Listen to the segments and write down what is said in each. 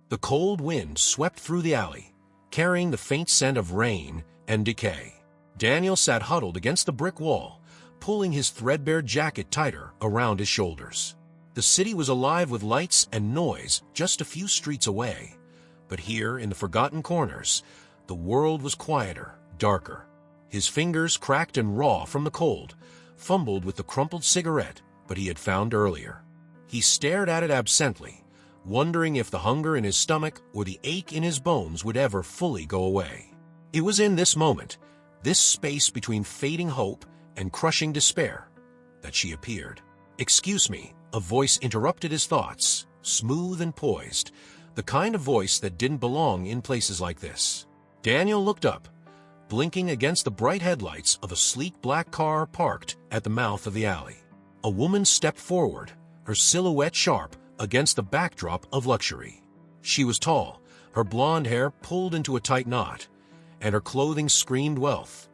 The cold wind swept through the alley, carrying the faint scent of rain and decay. Daniel sat huddled against the brick wall, pulling his threadbare jacket tighter around his shoulders. The city was alive with lights and noise just a few streets away, but here in the forgotten corners, the world was quieter, darker. His fingers, cracked and raw from the cold, fumbled with the crumpled cigarette he had found earlier. He stared at it absently, wondering if the hunger in his stomach or the ache in his bones would ever fully go away. It was in this moment, this space between fading hope and crushing despair, that she appeared. "Excuse me," a voice interrupted his thoughts, smooth and poised, the kind of voice that didn't belong in places like this. Daniel looked up, blinking against the bright headlights of a sleek black car parked at the mouth of the alley. A woman stepped forward, her silhouette sharp against the backdrop of luxury. She was tall, her blonde hair pulled into a tight knot, and her clothing screamed wealth.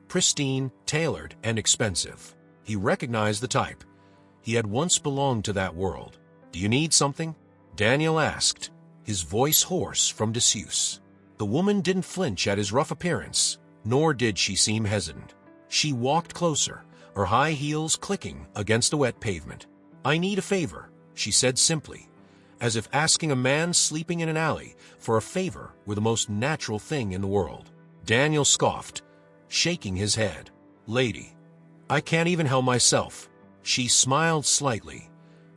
Pristine, tailored, and expensive. He recognized the type. He had once belonged to that world. "Do you need something?" Daniel asked, his voice hoarse from disuse. The woman didn't flinch at his rough appearance, nor did she seem hesitant. She walked closer, her high heels clicking against the wet pavement. "I need a favor," she said simply, as if asking a man sleeping in an alley for a favor were the most natural thing in the world. Daniel scoffed, shaking his head. "Lady, I can't even help myself." She smiled slightly,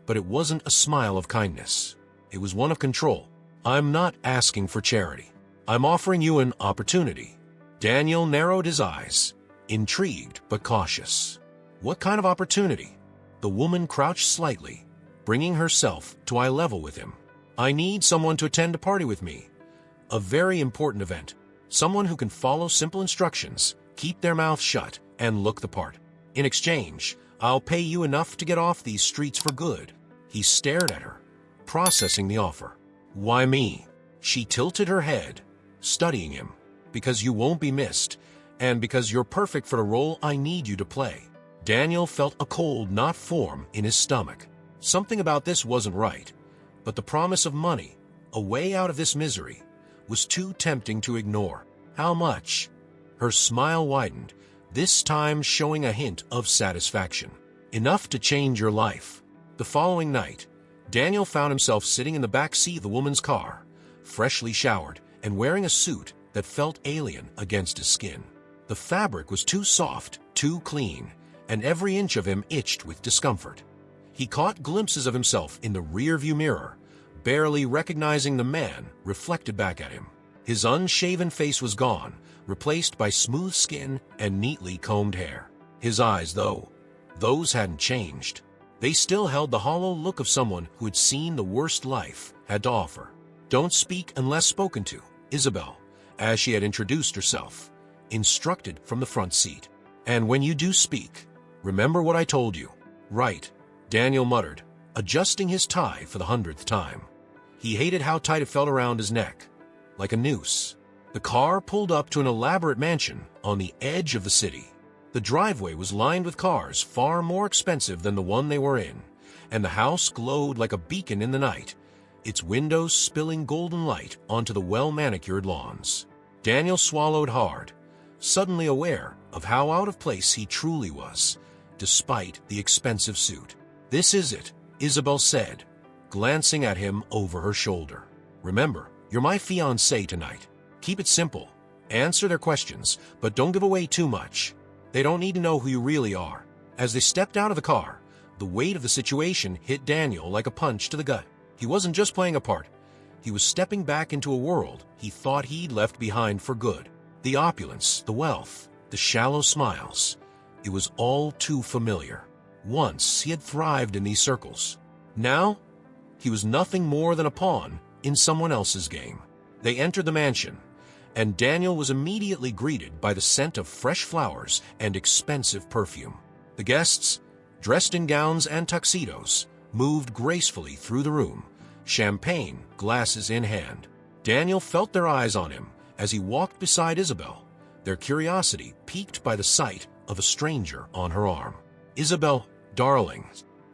but it wasn't a smile of kindness. It was one of control. "I'm not asking for charity. I'm offering you an opportunity." Daniel narrowed his eyes, intrigued but cautious. "What kind of opportunity?" The woman crouched slightly, bringing herself to eye level with him. "I need someone to attend a party with me. A very important event. Someone who can follow simple instructions, keep their mouth shut, and look the part. In exchange, I'll pay you enough to get off these streets for good." He stared at her, processing the offer. "Why me?" She tilted her head, studying him. "Because you won't be missed, and because you're perfect for the role I need you to play." Daniel felt a cold knot form in his stomach. Something about this wasn't right, but the promise of money, a way out of this misery, was too tempting to ignore. "How much?" Her smile widened, this time showing a hint of satisfaction. "Enough to change your life." The following night, Daniel found himself sitting in the back seat of the woman's car, freshly showered and wearing a suit that felt alien against his skin. The fabric was too soft, too clean, and every inch of him itched with discomfort. He caught glimpses of himself in the rearview mirror, barely recognizing the man reflected back at him. His unshaven face was gone, replaced by smooth skin and neatly combed hair. His eyes, though, those hadn't changed. They still held the hollow look of someone who had seen the worst life had to offer. "Don't speak unless spoken to," Isabel, as she had introduced herself, instructed from the front seat. "And when you do speak, remember what I told you." "Right," Daniel muttered, adjusting his tie for the 100th time. He hated how tight it felt around his neck, like a noose. The car pulled up to an elaborate mansion on the edge of the city. The driveway was lined with cars far more expensive than the one they were in, and the house glowed like a beacon in the night, its windows spilling golden light onto the well-manicured lawns. Daniel swallowed hard, suddenly aware of how out of place he truly was, despite the expensive suit. "This is it," Isabel said, glancing at him over her shoulder. "Remember, you're my fiancé tonight. Keep it simple. Answer their questions, but don't give away too much. They don't need to know who you really are." As they stepped out of the car, the weight of the situation hit Daniel like a punch to the gut. He wasn't just playing a part. He was stepping back into a world he thought he'd left behind for good. The opulence, the wealth, the shallow smiles. It was all too familiar. Once he had thrived in these circles. Now, he was nothing more than a pawn in someone else's game. They entered the mansion, and Daniel was immediately greeted by the scent of fresh flowers and expensive perfume. The guests, dressed in gowns and tuxedos, moved gracefully through the room, champagne glasses in hand. Daniel felt their eyes on him as he walked beside Isabel, their curiosity piqued by the sight of a stranger on her arm. "Isabel, darling."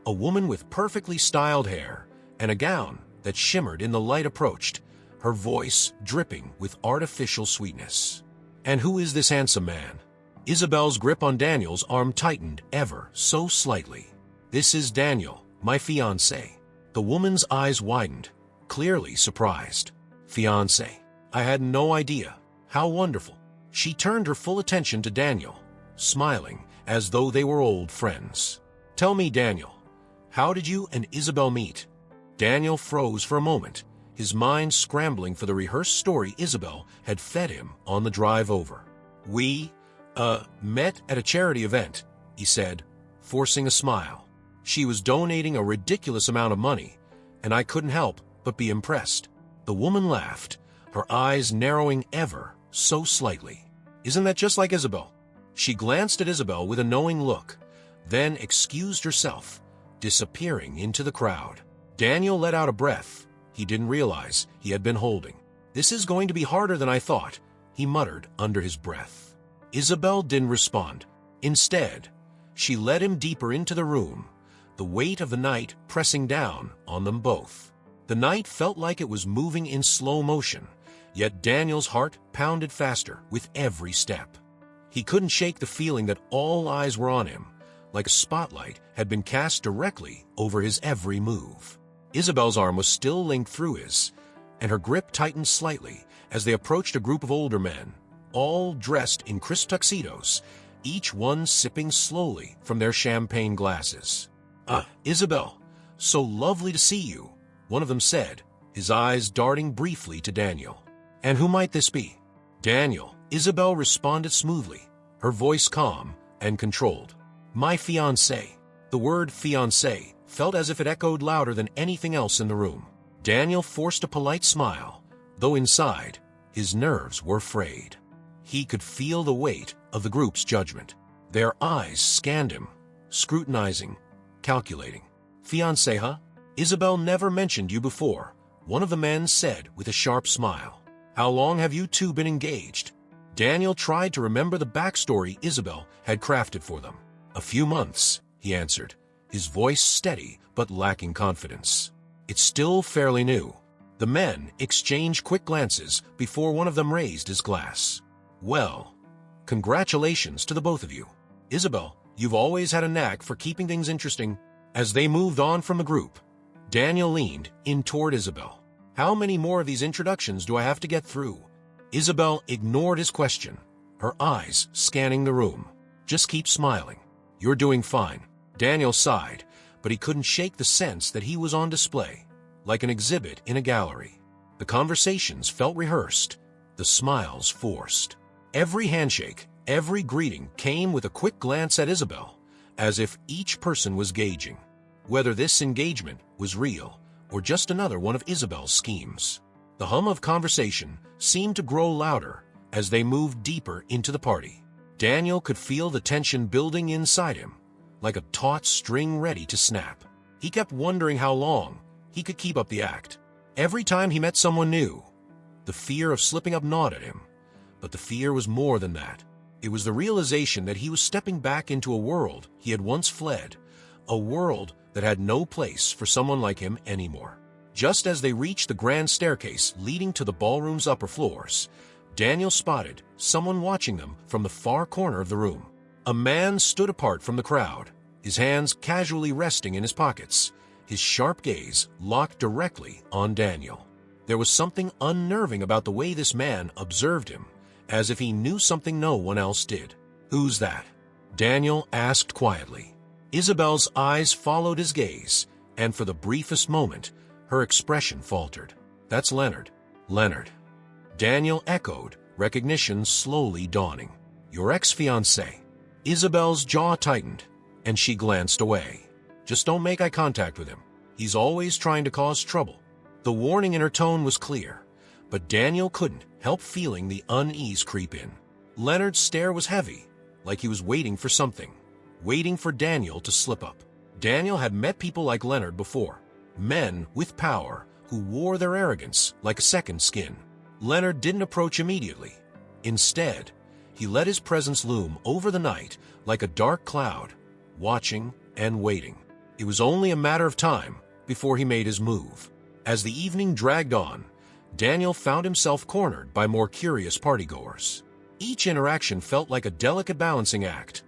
A woman with perfectly styled hair and a gown that shimmered in the light approached, her voice dripping with artificial sweetness. "And who is this handsome man?" Isabel's grip on Daniel's arm tightened ever so slightly. "This is Daniel, my fiancé." The woman's eyes widened, clearly surprised. "Fiancé? I had no idea. How wonderful." She turned her full attention to Daniel, smiling as though they were old friends. "Tell me, Daniel, how did you and Isabel meet?" Daniel froze for a moment, his mind scrambling for the rehearsed story Isabel had fed him on the drive over. "We, met at a charity event," he said, forcing a smile. "She was donating a ridiculous amount of money, and I couldn't help but be impressed." The woman laughed, her eyes narrowing ever so slightly. "Isn't that just like Isabel?" She glanced at Isabel with a knowing look, then excused herself, disappearing into the crowd. Daniel let out a breath he didn't realize he had been holding. "This is going to be harder than I thought," he muttered under his breath. Isabel didn't respond. Instead, she led him deeper into the room, the weight of the night pressing down on them both. The night felt like it was moving in slow motion, yet Daniel's heart pounded faster with every step. He couldn't shake the feeling that all eyes were on him, like a spotlight had been cast directly over his every move. Isabel's arm was still linked through his, and her grip tightened slightly as they approached a group of older men, all dressed in crisp tuxedos, each one sipping slowly from their champagne glasses. Isabel, so lovely to see you," one of them said, his eyes darting briefly to Daniel. "And who might this be?" "Daniel," Isabel responded smoothly, her voice calm and controlled. "My fiancé." The word fiancé felt as if it echoed louder than anything else in the room. Daniel forced a polite smile, though inside, his nerves were frayed. He could feel the weight of the group's judgment. Their eyes scanned him, scrutinizing, calculating. "Fiancé, huh? Isabel never mentioned you before," one of the men said with a sharp smile. "How long have you two been engaged?" Daniel tried to remember the backstory Isabel had crafted for them. "A few months," he answered, his voice steady but lacking confidence. "It's still fairly new." The men exchanged quick glances before one of them raised his glass. "Well, congratulations to the both of you. Isabel, you've always had a knack for keeping things interesting." As they moved on from the group, Daniel leaned in toward Isabel. "How many more of these introductions do I have to get through?" Isabel ignored his question, her eyes scanning the room. "Just keep smiling. You're doing fine." Daniel sighed, but he couldn't shake the sense that he was on display, like an exhibit in a gallery. The conversations felt rehearsed, the smiles forced. Every handshake, every greeting came with a quick glance at Isabel, as if each person was gauging whether this engagement was real or just another one of Isabel's schemes. The hum of conversation seemed to grow louder as they moved deeper into the party. Daniel could feel the tension building inside him, like a taut string ready to snap. He kept wondering how long he could keep up the act. Every time he met someone new, the fear of slipping up gnawed at him. But the fear was more than that. It was the realization that he was stepping back into a world he had once fled, a world that had no place for someone like him anymore. Just as they reached the grand staircase leading to the ballroom's upper floors, Daniel spotted someone watching them from the far corner of the room. A man stood apart from the crowd, his hands casually resting in his pockets, his sharp gaze locked directly on Daniel. There was something unnerving about the way this man observed him, as if he knew something no one else did. "Who's that?" Daniel asked quietly. Isabel's eyes followed his gaze, and for the briefest moment, her expression faltered. "That's Leonard." "Leonard." Daniel echoed, recognition slowly dawning. "Your ex-fiancé." Isabel's jaw tightened, and she glanced away. "Just don't make eye contact with him. He's always trying to cause trouble." The warning in her tone was clear, but Daniel couldn't help feeling the unease creep in. Leonard's stare was heavy, like he was waiting for something, waiting for Daniel to slip up. Daniel had met people like Leonard before, men with power who wore their arrogance like a second skin. Leonard didn't approach immediately. Instead, he let his presence loom over the night like a dark cloud, watching and waiting. It was only a matter of time before he made his move. As the evening dragged on, Daniel found himself cornered by more curious partygoers. Each interaction felt like a delicate balancing act.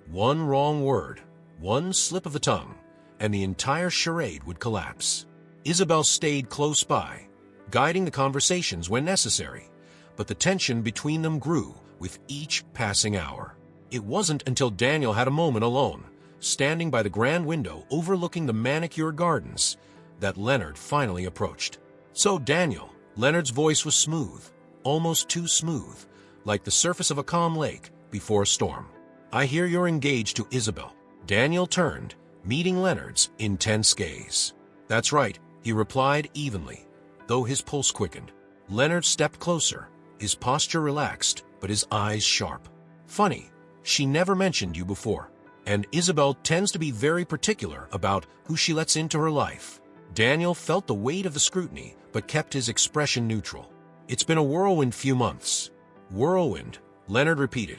One wrong word, one slip of the tongue, and the entire charade would collapse. Isabel stayed close by, guiding the conversations when necessary, but the tension between them grew with each passing hour. It wasn't until Daniel had a moment alone, standing by the grand window overlooking the manicured gardens, that Leonard finally approached. "So, Daniel," Leonard's voice was smooth, almost too smooth, like the surface of a calm lake before a storm. "I hear you're engaged to Isabel." Daniel turned, meeting Leonard's intense gaze. "That's right," he replied evenly, though his pulse quickened. Leonard stepped closer, his posture relaxed, but his eyes sharp. "Funny, she never mentioned you before. And Isabel tends to be very particular about who she lets into her life." Daniel felt the weight of the scrutiny, but kept his expression neutral. "It's been a whirlwind few months." "Whirlwind," Leonard repeated,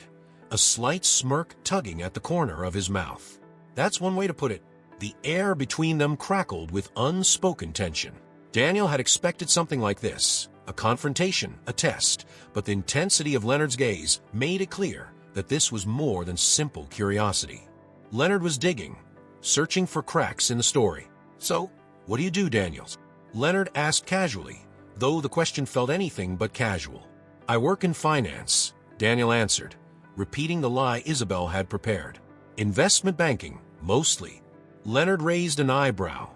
a slight smirk tugging at the corner of his mouth. "That's one way to put it." The air between them crackled with unspoken tension. Daniel had expected something like this, a confrontation, a test, but the intensity of Leonard's gaze made it clear that this was more than simple curiosity. Leonard was digging, searching for cracks in the story. "So, what do you do, Daniel?" Leonard asked casually, though the question felt anything but casual. "I work in finance," Daniel answered, repeating the lie Isabel had prepared. "Investment banking, mostly." Leonard raised an eyebrow,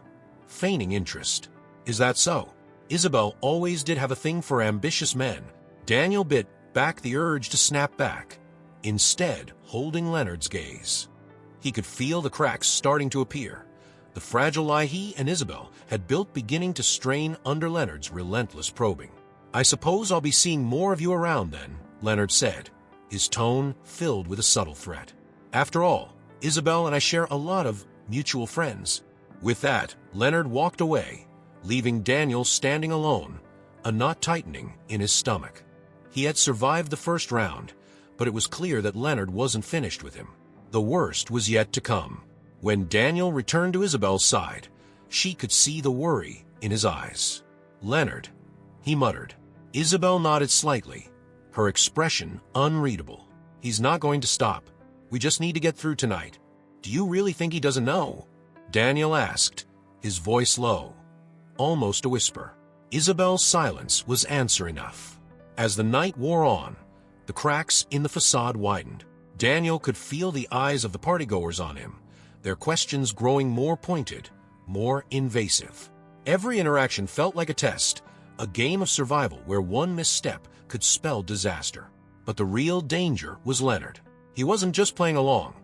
feigning interest. "Is that so?" Isabel always did have a thing for ambitious men. Daniel bit back the urge to snap back, instead holding Leonard's gaze. He could feel the cracks starting to appear, the fragile lie he and Isabel had built beginning to strain under Leonard's relentless probing. "I suppose I'll be seeing more of you around then," Leonard said, his tone filled with a subtle threat. "After all, Isabel and I share a lot of mutual friends." With that, Leonard walked away, leaving Daniel standing alone, a knot tightening in his stomach. He had survived the first round, but it was clear that Leonard wasn't finished with him. The worst was yet to come. When Daniel returned to Isabel's side, she could see the worry in his eyes. "Leonard," he muttered. Isabel nodded slightly, her expression unreadable. "He's not going to stop. We just need to get through tonight." "Do you really think he doesn't know?" Daniel asked, his voice low, almost a whisper. Isabel's silence was answer enough. As the night wore on, the cracks in the facade widened. Daniel could feel the eyes of the partygoers on him, their questions growing more pointed, more invasive. Every interaction felt like a test, a game of survival where one misstep could spell disaster. But the real danger was Leonard. He wasn't just playing along,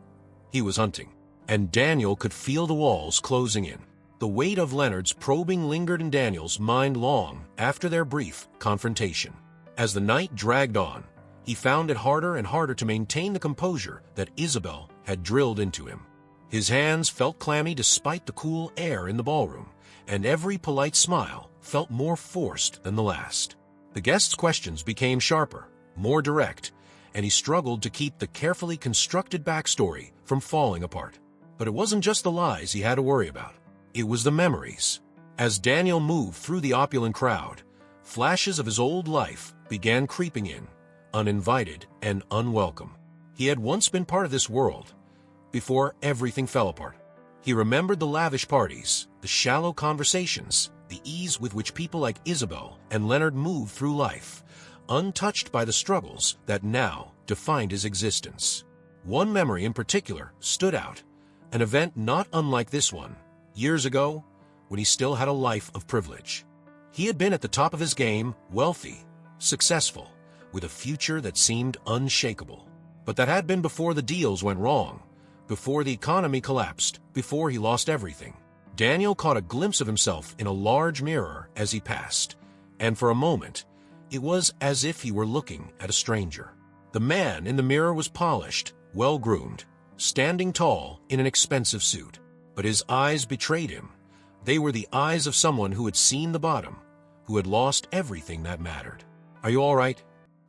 he was hunting. And Daniel could feel the walls closing in. The weight of Leonard's probing lingered in Daniel's mind long after their brief confrontation. As the night dragged on, he found it harder and harder to maintain the composure that Isabel had drilled into him. His hands felt clammy despite the cool air in the ballroom, and every polite smile felt more forced than the last. The guest's questions became sharper, more direct, and he struggled to keep the carefully constructed backstory from falling apart. But it wasn't just the lies he had to worry about. It was the memories. As Daniel moved through the opulent crowd, flashes of his old life began creeping in, uninvited and unwelcome. He had once been part of this world, before everything fell apart. He remembered the lavish parties, the shallow conversations, the ease with which people like Isabel and Leonard moved through life, untouched by the struggles that now defined his existence. One memory in particular stood out, an event not unlike this one, years ago, when he still had a life of privilege. He had been at the top of his game, wealthy, successful, with a future that seemed unshakable. But that had been before the deals went wrong, before the economy collapsed, before he lost everything. Daniel caught a glimpse of himself in a large mirror as he passed, and for a moment, it was as if he were looking at a stranger. The man in the mirror was polished, well-groomed, standing tall in an expensive suit. But his eyes betrayed him. They were the eyes of someone who had seen the bottom, who had lost everything that mattered. "Are you all right?"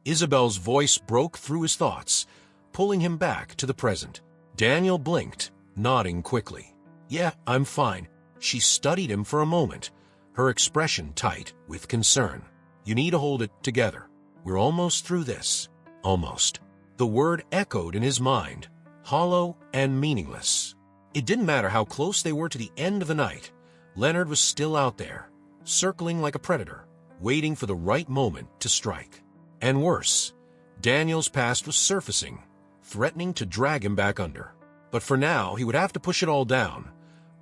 Isabel's voice broke through his thoughts, pulling him back to the present. Daniel blinked, nodding quickly. "Yeah, I'm fine." She studied him for a moment, her expression tight with concern. "You need to hold it together. We're almost through this." Almost. The word echoed in his mind, hollow and meaningless. It didn't matter how close they were to the end of the night. Leonard was still out there, circling like a predator, waiting for the right moment to strike. And worse, Daniel's past was surfacing, threatening to drag him back under. But for now, he would have to push it all down,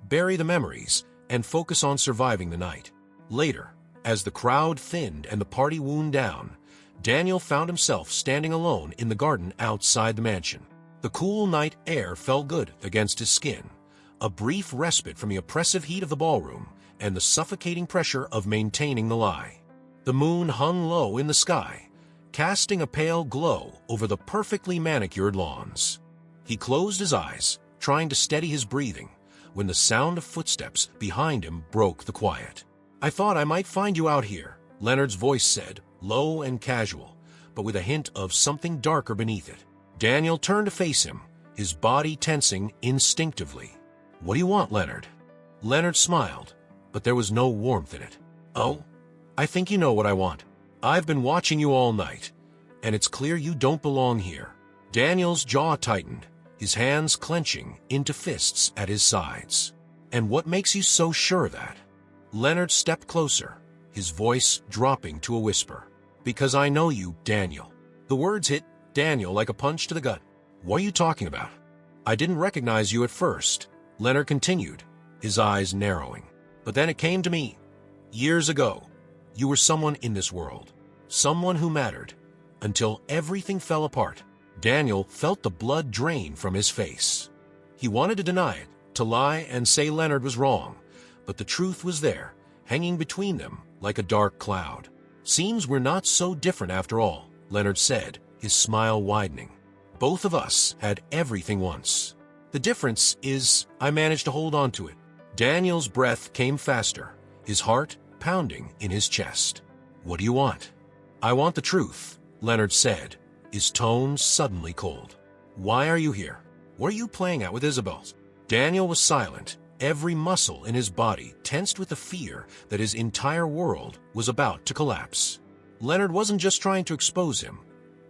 bury the memories, and focus on surviving the night. Later, as the crowd thinned and the party wound down, Daniel found himself standing alone in the garden outside the mansion. The cool night air felt good against his skin, a brief respite from the oppressive heat of the ballroom and the suffocating pressure of maintaining the lie. The moon hung low in the sky, casting a pale glow over the perfectly manicured lawns. He closed his eyes, trying to steady his breathing, when the sound of footsteps behind him broke the quiet. "I thought I might find you out here," Leonard's voice said, low and casual, but with a hint of something darker beneath it. Daniel turned to face him, his body tensing instinctively. "What do you want, Leonard?" Leonard smiled, but there was no warmth in it. "Oh, I think you know what I want. I've been watching you all night, and it's clear you don't belong here." Daniel's jaw tightened, his hands clenching into fists at his sides. "And what makes you so sure of that?" Leonard stepped closer, his voice dropping to a whisper. "Because I know you, Daniel." The words hit Daniel like a punch to the gut. "What are you talking about?" "I didn't recognize you at first," Leonard continued, his eyes narrowing. "But then it came to me. Years ago, you were someone in this world, someone who mattered, until everything fell apart." Daniel felt the blood drain from his face. He wanted to deny it, to lie and say Leonard was wrong, but the truth was there, hanging between them like a dark cloud. "Seems we're not so different after all," Leonard said, his smile widening. "Both of us had everything once. The difference is I managed to hold on to it." Daniel's breath came faster, his heart pounding in his chest. "What do you want?" "I want the truth," Leonard said, his tone suddenly cold. "Why are you here? What are you playing at with Isabel?" Daniel was silent, every muscle in his body tensed with the fear that his entire world was about to collapse. Leonard wasn't just trying to expose him.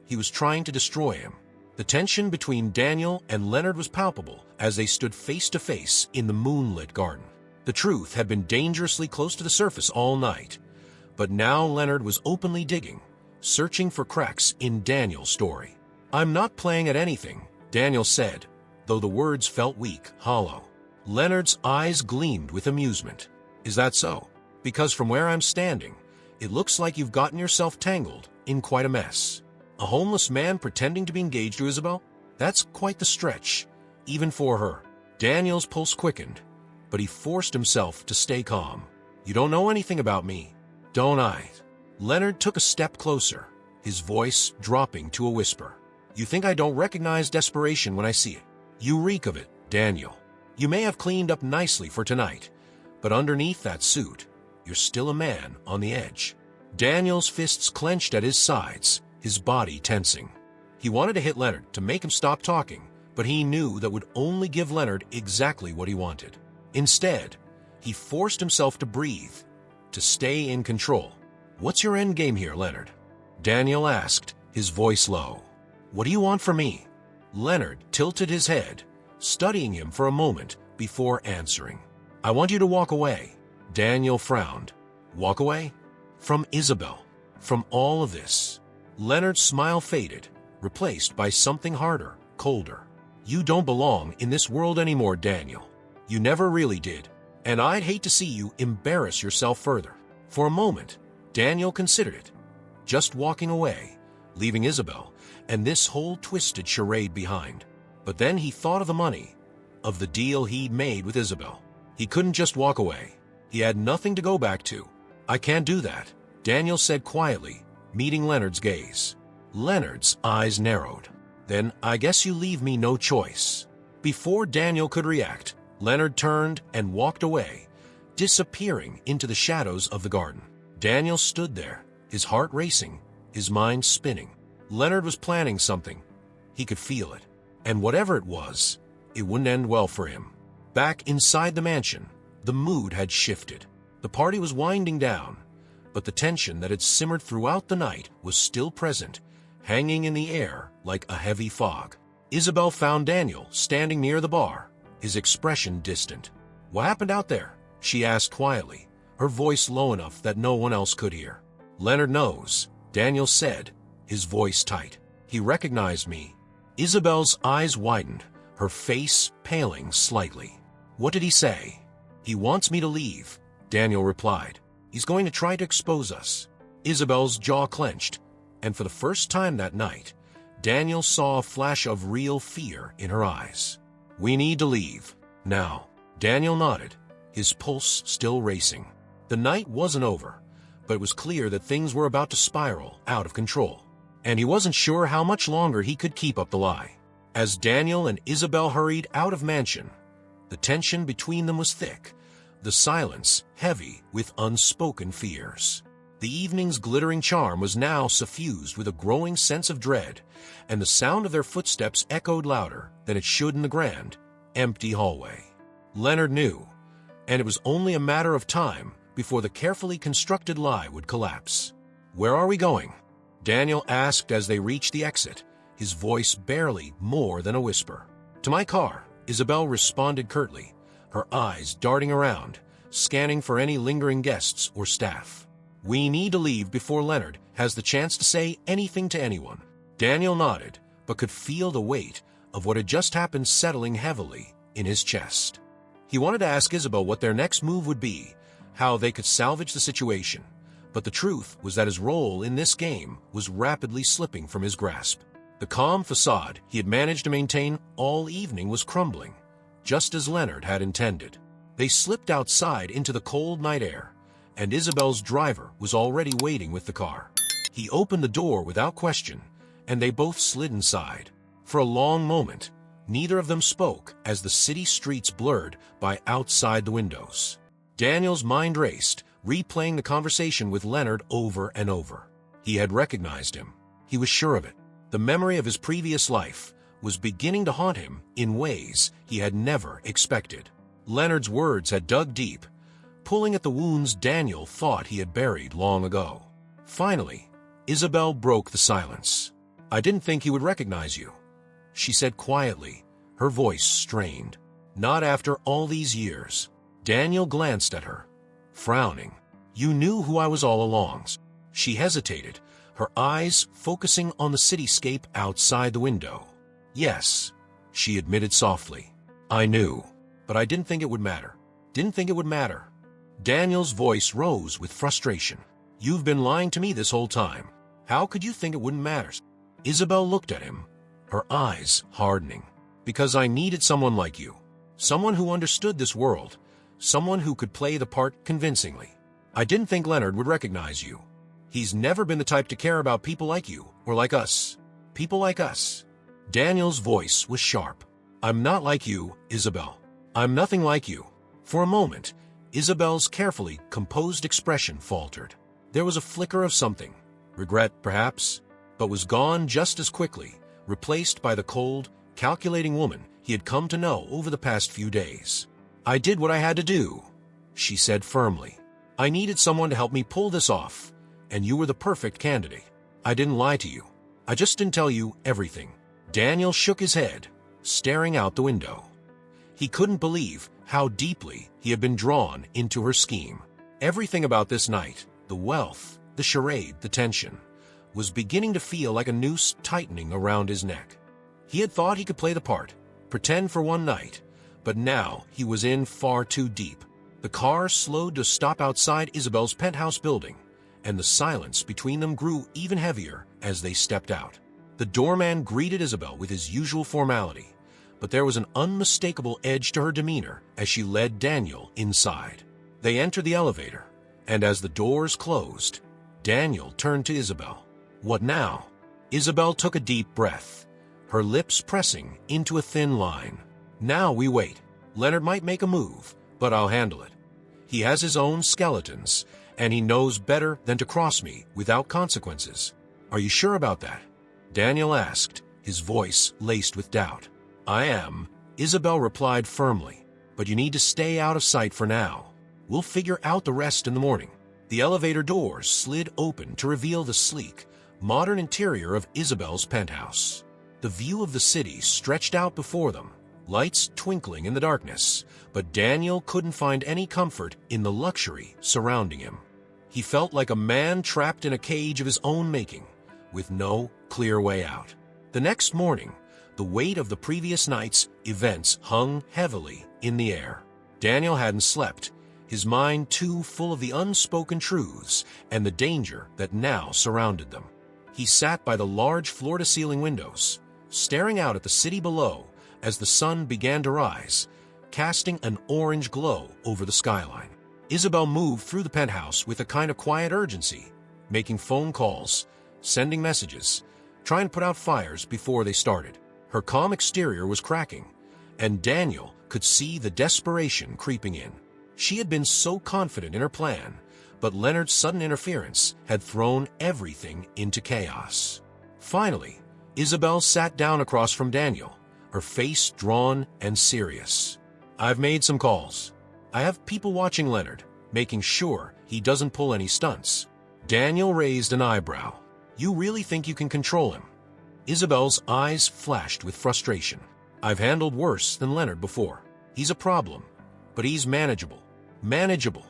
He was trying to destroy him. The tension between Daniel and Leonard was palpable as they stood face to face in the moonlit garden. The truth had been dangerously close to the surface all night, but now Leonard was openly digging, searching for cracks in Daniel's story. "I'm not playing at anything," Daniel said, though the words felt weak, hollow. Leonard's eyes gleamed with amusement. "Is that so? Because from where I'm standing, it looks like you've gotten yourself tangled in quite a mess. A homeless man pretending to be engaged to Isabel? That's quite the stretch, even for her." Daniel's pulse quickened, but he forced himself to stay calm. "You don't know anything about me, don't I?" Leonard took a step closer, his voice dropping to a whisper. "You think I don't recognize desperation when I see it? You reek of it, Daniel. You may have cleaned up nicely for tonight, but underneath that suit, you're still a man on the edge." Daniel's fists clenched at his sides, his body tensing. He wanted to hit Leonard to make him stop talking, but he knew that would only give Leonard exactly what he wanted. Instead, he forced himself to breathe, to stay in control. "What's your end game here, Leonard?" Daniel asked, his voice low. "What do you want from me?" Leonard tilted his head, studying him for a moment before answering. "I want you to walk away." Daniel frowned. "Walk away? From Isabel? From all of this?" Leonard's smile faded, replaced by something harder, colder. "You don't belong in this world anymore, Daniel. You never really did, and I'd hate to see you embarrass yourself further." For a moment, Daniel considered it, just walking away, leaving Isabel and this whole twisted charade behind. But then he thought of the money, of the deal he'd made with Isabel. He couldn't just walk away. He had nothing to go back to. "I can't do that," Daniel said quietly, meeting Leonard's gaze. Leonard's eyes narrowed. "Then I guess you leave me no choice." Before Daniel could react, Leonard turned and walked away, disappearing into the shadows of the garden. Daniel stood there, his heart racing, his mind spinning. Leonard was planning something. He could feel it. And whatever it was, it wouldn't end well for him. Back inside the mansion, the mood had shifted. The party was winding down, but the tension that had simmered throughout the night was still present, hanging in the air like a heavy fog. Isabel found Daniel standing near the bar, his expression distant. "What happened out there?" she asked quietly, her voice low enough that no one else could hear. "Leonard knows," Daniel said, his voice tight. "He recognized me." Isabel's eyes widened, her face paling slightly. "What did he say?" "He wants me to leave," Daniel replied. "He's going to try to expose us." Isabel's jaw clenched, and for the first time that night, Daniel saw a flash of real fear in her eyes. "We need to leave now." Daniel nodded, his pulse still racing. The night wasn't over, but it was clear that things were about to spiral out of control, and he wasn't sure how much longer he could keep up the lie. As Daniel and Isabel hurried out of mansion, the tension between them was thick, the silence heavy with unspoken fears. The evening's glittering charm was now suffused with a growing sense of dread, and the sound of their footsteps echoed louder than it should in the grand, empty hallway. Leonard knew, and it was only a matter of time before the carefully constructed lie would collapse. "Where are we going?" Daniel asked as they reached the exit, his voice barely more than a whisper. "To my car," Isabel responded curtly, her eyes darting around, scanning for any lingering guests or staff. "We need to leave before Leonard has the chance to say anything to anyone." Daniel nodded, but could feel the weight of what had just happened settling heavily in his chest. He wanted to ask Isabel what their next move would be, how they could salvage the situation, but the truth was that his role in this game was rapidly slipping from his grasp. The calm facade he had managed to maintain all evening was crumbling, just as Leonard had intended. They slipped outside into the cold night air, and Isabel's driver was already waiting with the car. He opened the door without question, and they both slid inside. For a long moment, neither of them spoke as the city streets blurred by outside the windows. Daniel's mind raced, replaying the conversation with Leonard over and over. He had recognized him. He was sure of it. The memory of his previous life was beginning to haunt him in ways he had never expected. Leonard's words had dug deep, pulling at the wounds Daniel thought he had buried long ago. Finally, Isabel broke the silence. "I didn't think he would recognize you," she said quietly, her voice strained. "Not after all these years." Daniel glanced at her, frowning. "You knew who I was all along." She hesitated, her eyes focusing on the cityscape outside the window. "Yes," she admitted softly. "I knew, but I didn't think it would matter. Didn't think it would matter." Daniel's voice rose with frustration. "You've been lying to me this whole time. How could you think it wouldn't matter?" Isabel looked at him, her eyes hardening. "Because I needed someone like you. Someone who understood this world. Someone who could play the part convincingly. I didn't think Leonard would recognize you. He's never been the type to care about people like you, or like us. People like us." Daniel's voice was sharp. "I'm not like you, Isabel. I'm nothing like you." For a moment, Isabel's carefully composed expression faltered. There was a flicker of something, regret perhaps, but was gone just as quickly, replaced by the cold, calculating woman he had come to know over the past few days. "I did what I had to do," she said firmly. "I needed someone to help me pull this off, and you were the perfect candidate. I didn't lie to you. I just didn't tell you everything." Daniel shook his head, staring out the window. He couldn't believe how deeply he had been drawn into her scheme. Everything about this night, the wealth, the charade, the tension, was beginning to feel like a noose tightening around his neck. He had thought he could play the part, pretend for one night, but now he was in far too deep. The car slowed to stop outside Isabel's penthouse building, and the silence between them grew even heavier as they stepped out. The doorman greeted Isabel with his usual formality, but there was an unmistakable edge to her demeanor as she led Daniel inside. They entered the elevator, and as the doors closed, Daniel turned to Isabel. "What now?" Isabel took a deep breath, her lips pressing into a thin line. "Now we wait. Leonard might make a move, but I'll handle it. He has his own skeletons, and he knows better than to cross me without consequences." "Are you sure about that?" Daniel asked, his voice laced with doubt. "I am," Isabel replied firmly, "but you need to stay out of sight for now." We'll figure out the rest in the morning. The elevator doors slid open to reveal the sleek, modern interior of Isabel's penthouse. The view of the city stretched out before them, lights twinkling in the darkness, but Daniel couldn't find any comfort in the luxury surrounding him. He felt like a man trapped in a cage of his own making, with no clear way out. The next morning, the weight of the previous night's events hung heavily in the air. Daniel hadn't slept, his mind too full of the unspoken truths and the danger that now surrounded them. He sat by the large floor-to-ceiling windows, staring out at the city below as the sun began to rise, casting an orange glow over the skyline. Isabel moved through the penthouse with a kind of quiet urgency, making phone calls, sending messages, trying to put out fires before they started. Her calm exterior was cracking, and Daniel could see the desperation creeping in. She had been so confident in her plan, but Leonard's sudden interference had thrown everything into chaos. Finally, Isabel sat down across from Daniel, her face drawn and serious. "I've made some calls. I have people watching Leonard, making sure he doesn't pull any stunts." Daniel raised an eyebrow. "You really think you can control him?" Isabel's eyes flashed with frustration. "I've handled worse than Leonard before. He's a problem, but he's manageable." Manageable.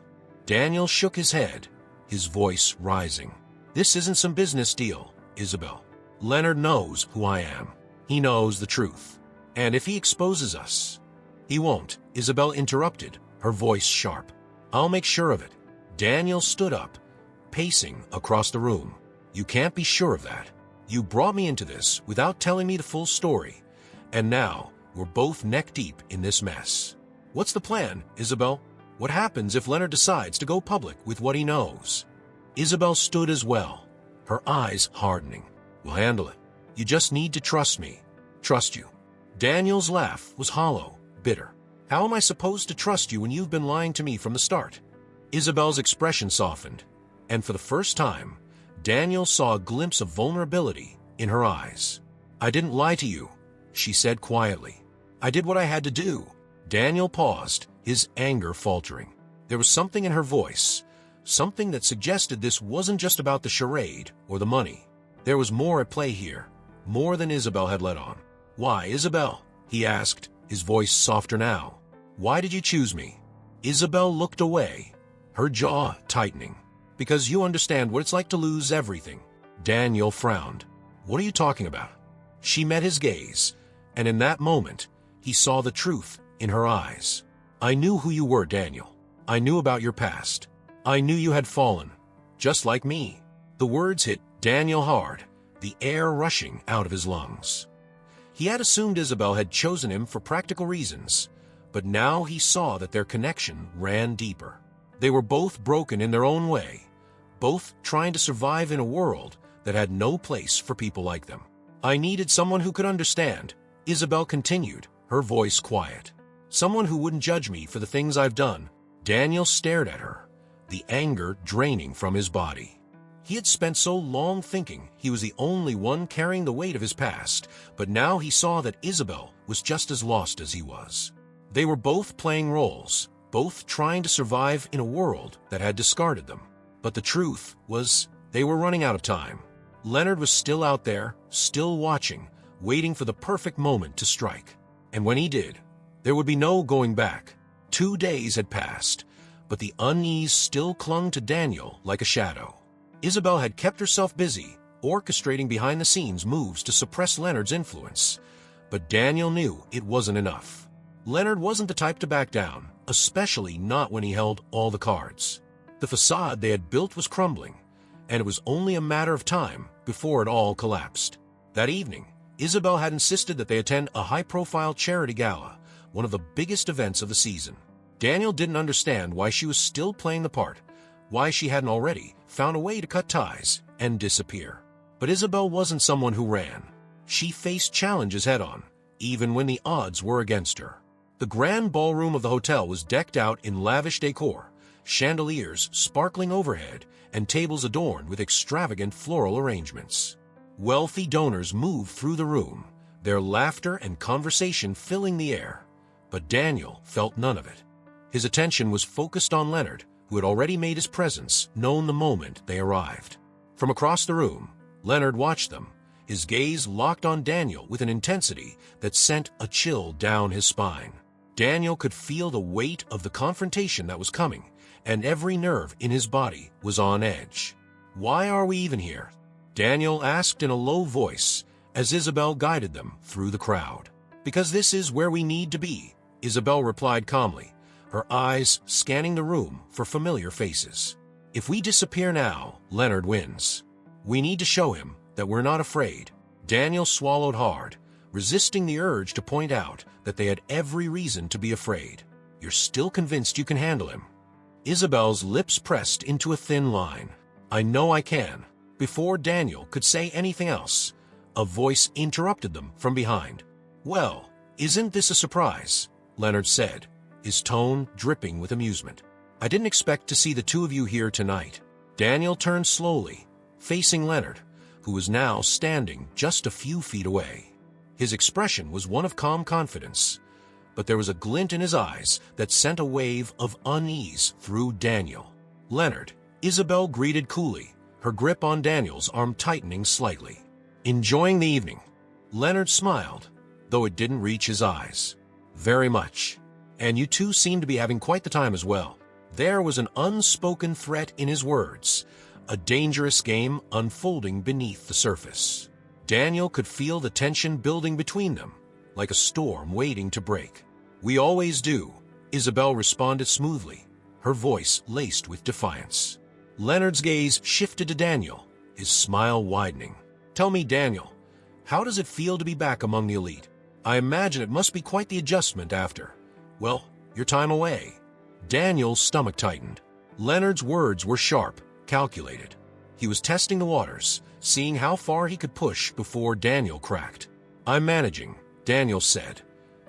Daniel shook his head, his voice rising. "This isn't some business deal, Isabel. Leonard knows who I am. He knows the truth. And if he exposes us—" "He won't," Isabel interrupted, her voice sharp. "I'll make sure of it." Daniel stood up, pacing across the room. "You can't be sure of that. You brought me into this without telling me the full story, and now we're both neck-deep in this mess. What's the plan, Isabel? What happens if Leonard decides to go public with what he knows?" Isabel stood as well, her eyes hardening. "We'll handle it. You just need to trust me." "Trust you?" Daniel's laugh was hollow, bitter. "How am I supposed to trust you when you've been lying to me from the start?" Isabel's expression softened, and for the first time, Daniel saw a glimpse of vulnerability in her eyes. "I didn't lie to you," she said quietly. "I did what I had to do." Daniel paused, his anger faltering. There was something in her voice, something that suggested this wasn't just about the charade or the money. There was more at play here, more than Isabel had let on. "Why, Isabel?" he asked, his voice softer now. "Why did you choose me?" Isabel looked away, her jaw tightening. "Because you understand what it's like to lose everything." Daniel frowned. "What are you talking about?" She met his gaze, and in that moment, he saw the truth in her eyes. "I knew who you were, Daniel. I knew about your past. I knew you had fallen, just like me." The words hit Daniel hard, the air rushing out of his lungs. He had assumed Isabel had chosen him for practical reasons, but now he saw that their connection ran deeper. They were both broken in their own way, both trying to survive in a world that had no place for people like them. "I needed someone who could understand," Isabel continued, her voice quiet. "Someone who wouldn't judge me for the things I've done." Daniel stared at her, the anger draining from his body. He had spent so long thinking he was the only one carrying the weight of his past, but now he saw that Isabel was just as lost as he was. They were both playing roles, both trying to survive in a world that had discarded them. But the truth was, they were running out of time. Leonard was still out there, still watching, waiting for the perfect moment to strike. And when he did, there would be no going back. 2 days had passed, but the unease still clung to Daniel like a shadow. Isabel had kept herself busy, orchestrating behind-the-scenes moves to suppress Leonard's influence. But Daniel knew it wasn't enough. Leonard wasn't the type to back down, especially not when he held all the cards. The facade they had built was crumbling, and it was only a matter of time before it all collapsed. That evening, Isabel had insisted that they attend a high-profile charity gala, one of the biggest events of the season. Daniel didn't understand why she was still playing the part, why she hadn't already found a way to cut ties and disappear. But Isabel wasn't someone who ran. She faced challenges head-on, even when the odds were against her. The grand ballroom of the hotel was decked out in lavish decor, chandeliers sparkling overhead, and tables adorned with extravagant floral arrangements. Wealthy donors moved through the room, their laughter and conversation filling the air, but Daniel felt none of it. His attention was focused on Leonard, who had already made his presence known the moment they arrived. From across the room, Leonard watched them, his gaze locked on Daniel with an intensity that sent a chill down his spine. Daniel could feel the weight of the confrontation that was coming, and every nerve in his body was on edge. "Why are we even here?" Daniel asked in a low voice as Isabel guided them through the crowd. "Because this is where we need to be," Isabel replied calmly, her eyes scanning the room for familiar faces. "If we disappear now, Leonard wins. We need to show him that we're not afraid." Daniel swallowed hard, resisting the urge to point out that they had every reason to be afraid. "You're still convinced you can handle him?" Isabel's lips pressed into a thin line. "I know I can." Before Daniel could say anything else, a voice interrupted them from behind. "Well, isn't this a surprise?" Leonard said, his tone dripping with amusement. "I didn't expect to see the two of you here tonight." Daniel turned slowly, facing Leonard, who was now standing just a few feet away. His expression was one of calm confidence, but there was a glint in his eyes that sent a wave of unease through Daniel. "Leonard," Isabel greeted coolly, her grip on Daniel's arm tightening slightly. "Enjoying the evening?" Leonard smiled, though it didn't reach his eyes. "Very much. And you two seem to be having quite the time as well." There was an unspoken threat in his words, a dangerous game unfolding beneath the surface. Daniel could feel the tension building between them, like a storm waiting to break. "We always do," Isabel responded smoothly, her voice laced with defiance. Leonard's gaze shifted to Daniel, his smile widening. "Tell me, Daniel, how does it feel to be back among the elite? I imagine it must be quite the adjustment after, well, your time away." Daniel's stomach tightened. Leonard's words were sharp, calculated. He was testing the waters, seeing how far he could push before Daniel cracked. "I'm managing," Daniel said,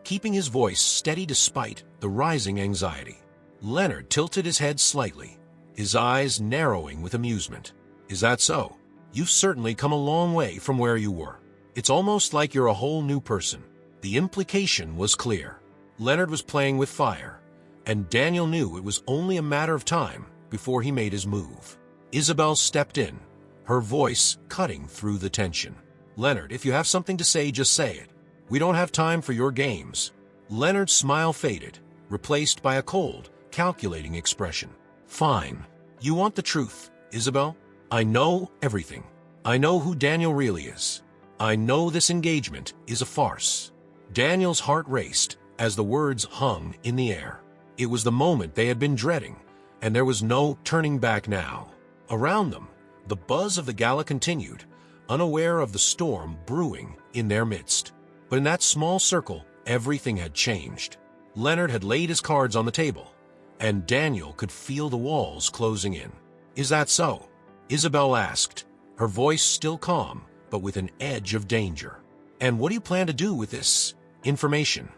keeping his voice steady despite the rising anxiety. Leonard tilted his head slightly, his eyes narrowing with amusement. "Is that so? You've certainly come a long way from where you were. It's almost like you're a whole new person." The implication was clear. Leonard was playing with fire, and Daniel knew it was only a matter of time before he made his move. Isabel stepped in, her voice cutting through the tension. "Leonard, if you have something to say, just say it. We don't have time for your games." Leonard's smile faded, replaced by a cold, calculating expression. "Fine. You want the truth, Isabel? I know everything. I know who Daniel really is. I know this engagement is a farce." Daniel's heart raced as the words hung in the air. It was the moment they had been dreading, and there was no turning back now. Around them, the buzz of the gala continued, unaware of the storm brewing in their midst. But in that small circle, everything had changed. Leonard had laid his cards on the table, and Daniel could feel the walls closing in. "Is that so?" Isabel asked, her voice still calm, but with an edge of danger. "And what do you plan to do with this information?"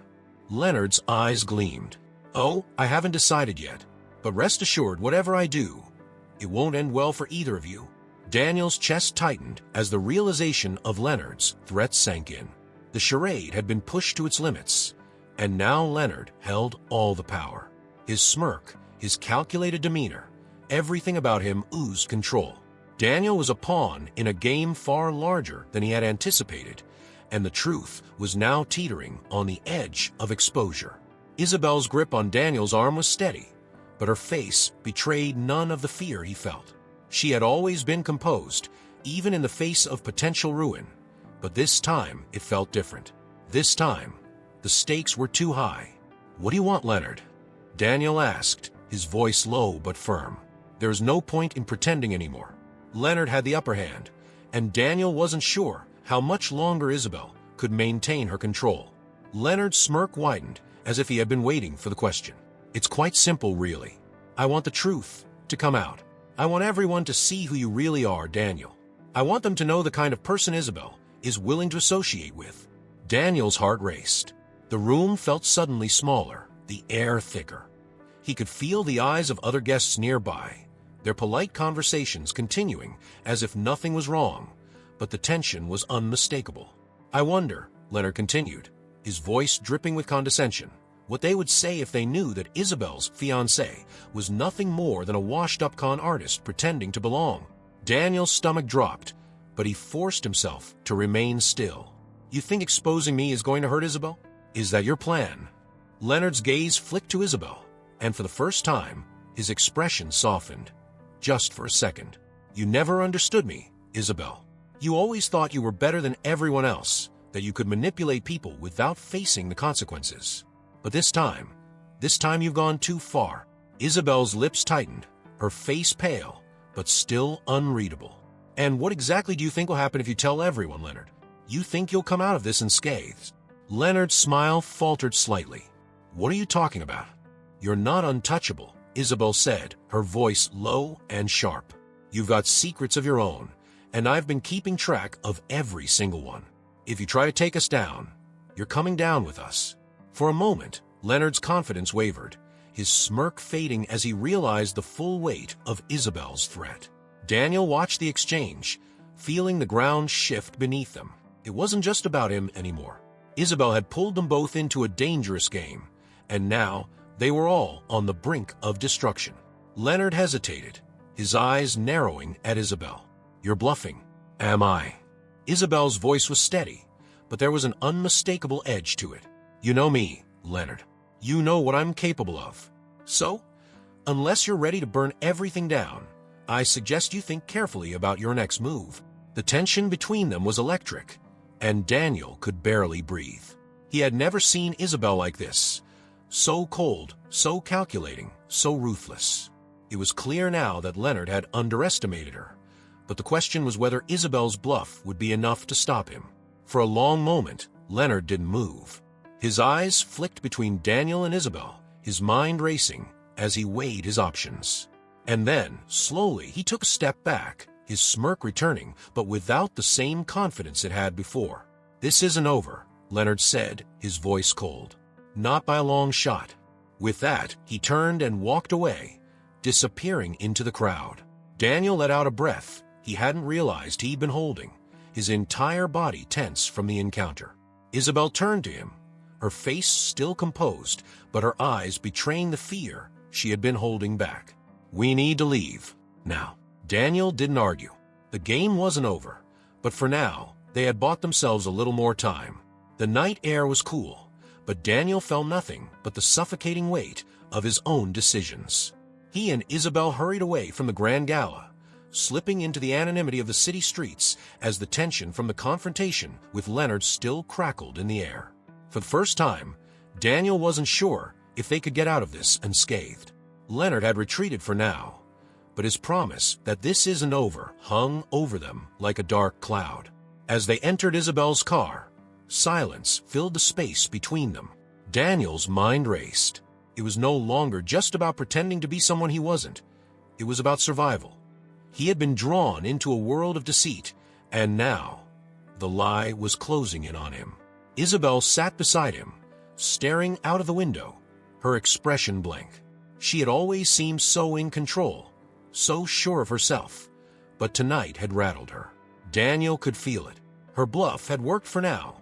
Leonard's eyes gleamed. "Oh, I haven't decided yet, but rest assured whatever I do, it won't end well for either of you." Daniel's chest tightened as the realization of Leonard's threat sank in. The charade had been pushed to its limits, and now Leonard held all the power. His smirk, his calculated demeanor, everything about him oozed control. Daniel was a pawn in a game far larger than he had anticipated, and the truth was now teetering on the edge of exposure. Isabel's grip on Daniel's arm was steady, but her face betrayed none of the fear he felt. She had always been composed, even in the face of potential ruin, but this time it felt different. This time, the stakes were too high. "What do you want, Leonard?" Daniel asked, his voice low but firm. There was no point in pretending anymore. Leonard had the upper hand, and Daniel wasn't sure how much longer Isabel could maintain her control. Leonard's smirk widened, as if he had been waiting for the question. "It's quite simple, really. I want the truth to come out. I want everyone to see who you really are, Daniel. I want them to know the kind of person Isabel is willing to associate with." Daniel's heart raced. The room felt suddenly smaller, the air thicker. He could feel the eyes of other guests nearby, their polite conversations continuing as if nothing was wrong, but the tension was unmistakable. "I wonder," Leonard continued, his voice dripping with condescension, What they would say if they knew that Isabel's fiancé was nothing more than a washed-up con artist pretending to belong. Daniel's stomach dropped, but he forced himself to remain still. You think exposing me is going to hurt Isabel? Is that your plan? Leonard's gaze flicked to Isabel, and for the first time, his expression softened. Just for a second. You never understood me, Isabel. You always thought you were better than everyone else, that you could manipulate people without facing the consequences. But this time you've gone too far. Isabel's lips tightened, her face pale, but still unreadable. And what exactly do you think will happen if you tell everyone, Leonard? You think you'll come out of this unscathed? Leonard's smile faltered slightly. What are you talking about? You're not untouchable, Isabel said, her voice low and sharp. You've got secrets of your own, and I've been keeping track of every single one. If you try to take us down, you're coming down with us. For a moment, Leonard's confidence wavered, his smirk fading as he realized the full weight of Isabel's threat. Daniel watched the exchange, feeling the ground shift beneath them. It wasn't just about him anymore. Isabel had pulled them both into a dangerous game, and now they were all on the brink of destruction. Leonard hesitated, his eyes narrowing at Isabel. You're bluffing. Am I? Isabel's voice was steady, but there was an unmistakable edge to it. You know me, Leonard. You know what I'm capable of. So, unless you're ready to burn everything down, I suggest you think carefully about your next move. The tension between them was electric, and Daniel could barely breathe. He had never seen Isabel like this. So cold, so calculating, so ruthless. It was clear now that Leonard had underestimated her, but the question was whether Isabel's bluff would be enough to stop him. For a long moment, Leonard didn't move. His eyes flicked between Daniel and Isabel, his mind racing as he weighed his options. And then, slowly, he took a step back, his smirk returning, but without the same confidence it had before. This isn't over, Leonard said, his voice cold. Not by a long shot. With that, he turned and walked away, disappearing into the crowd. Daniel let out a breath he hadn't realized he'd been holding, his entire body tense from the encounter. Isabel turned to him, her face still composed, but her eyes betraying the fear she had been holding back. We need to leave. Now. Daniel didn't argue. The game wasn't over, but for now, they had bought themselves a little more time. The night air was cool, but Daniel felt nothing but the suffocating weight of his own decisions. He and Isabel hurried away from the grand gala, slipping into the anonymity of the city streets as the tension from the confrontation with Leonard still crackled in the air. For the first time, Daniel wasn't sure if they could get out of this unscathed. Leonard had retreated for now, but his promise that this isn't over hung over them like a dark cloud. As they entered Isabel's car, silence filled the space between them. Daniel's mind raced. It was no longer just about pretending to be someone he wasn't. It was about survival. He had been drawn into a world of deceit, and now the lie was closing in on him. Isabel sat beside him, staring out of the window, her expression blank. She had always seemed so in control, so sure of herself, but tonight had rattled her. Daniel could feel it. Her bluff had worked for now,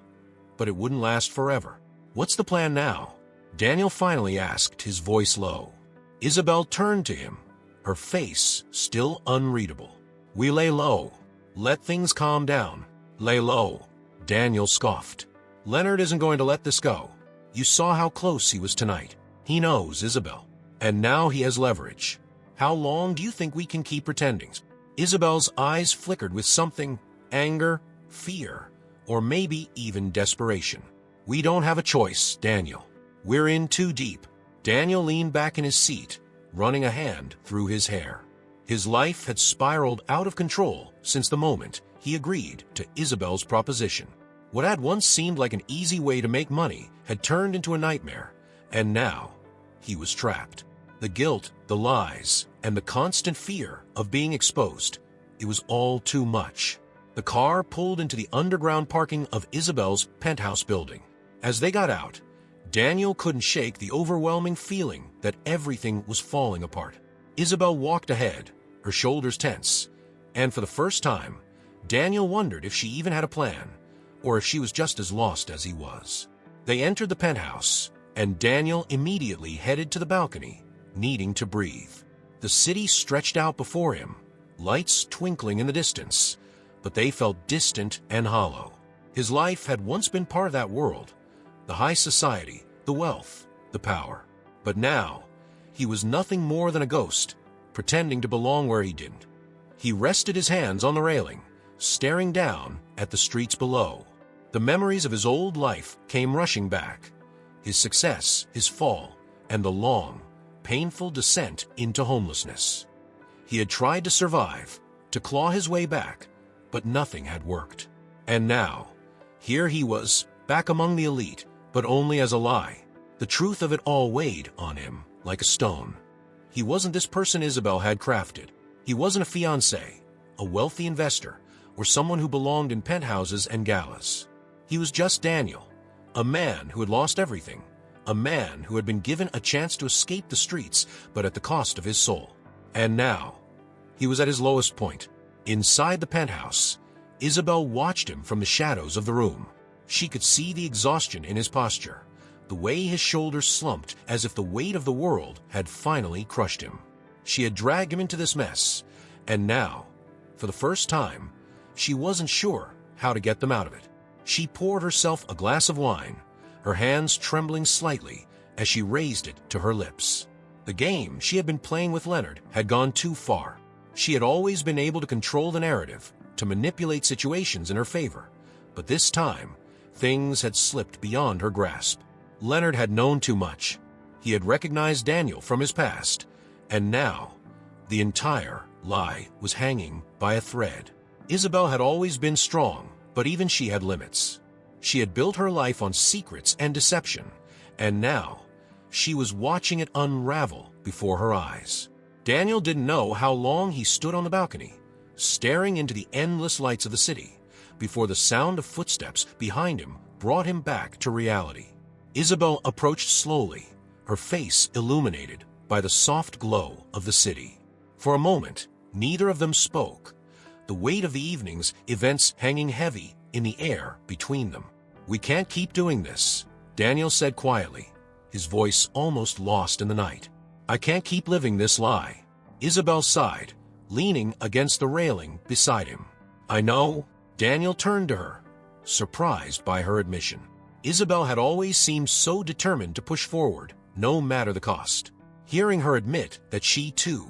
but it wouldn't last forever. What's the plan now? Daniel finally asked, his voice low. Isabel turned to him, her face still unreadable. We lay low. Let things calm down. Lay low. Daniel scoffed. Leonard isn't going to let this go. You saw how close he was tonight. He knows Isabel. And now he has leverage. How long do you think we can keep pretending? Isabel's eyes flickered with something, anger, fear, or maybe even desperation. We don't have a choice, Daniel. We're in too deep. Daniel leaned back in his seat, running a hand through his hair. His life had spiraled out of control since the moment he agreed to Isabel's proposition. What had once seemed like an easy way to make money had turned into a nightmare, and now he was trapped. The guilt, the lies, and the constant fear of being exposed, it was all too much. The car pulled into the underground parking of Isabel's penthouse building. As they got out, Daniel couldn't shake the overwhelming feeling that everything was falling apart. Isabel walked ahead, her shoulders tense, and for the first time, Daniel wondered if she even had a plan, or if she was just as lost as he was. They entered the penthouse, and Daniel immediately headed to the balcony, needing to breathe. The city stretched out before him, lights twinkling in the distance, but they felt distant and hollow. His life had once been part of that world, the high society, the wealth, the power. But now, he was nothing more than a ghost, pretending to belong where he didn't. He rested his hands on the railing, staring down at the streets below. The memories of his old life came rushing back. His success, his fall, and the long, painful descent into homelessness. He had tried to survive, to claw his way back, but nothing had worked. And now, here he was, back among the elite, but only as a lie. The truth of it all weighed on him like a stone. He wasn't this person Isabel had crafted. He wasn't a fiancé, a wealthy investor, or someone who belonged in penthouses and galas. He was just Daniel, a man who had lost everything, a man who had been given a chance to escape the streets, but at the cost of his soul. And now, he was at his lowest point. Inside the penthouse, Isabel watched him from the shadows of the room. She could see the exhaustion in his posture, the way his shoulders slumped as if the weight of the world had finally crushed him. She had dragged him into this mess, and now, for the first time, she wasn't sure how to get them out of it. She poured herself a glass of wine, her hands trembling slightly as she raised it to her lips. The game she had been playing with Leonard had gone too far. She had always been able to control the narrative, to manipulate situations in her favor, but this time, things had slipped beyond her grasp. Leonard had known too much. He had recognized Daniel from his past, and now, the entire lie was hanging by a thread. Isabel had always been strong, but even she had limits. She had built her life on secrets and deception, and now, she was watching it unravel before her eyes. Daniel didn't know how long he stood on the balcony, staring into the endless lights of the city, before the sound of footsteps behind him brought him back to reality. Isabel approached slowly, her face illuminated by the soft glow of the city. For a moment, neither of them spoke, the weight of the evening's events hanging heavy in the air between them. "We can't keep doing this," Daniel said quietly, his voice almost lost in the night. "I can't keep living this lie." Isabel sighed, leaning against the railing beside him. "I know." Daniel turned to her, surprised by her admission. Isabel had always seemed so determined to push forward, no matter the cost. Hearing her admit that she, too,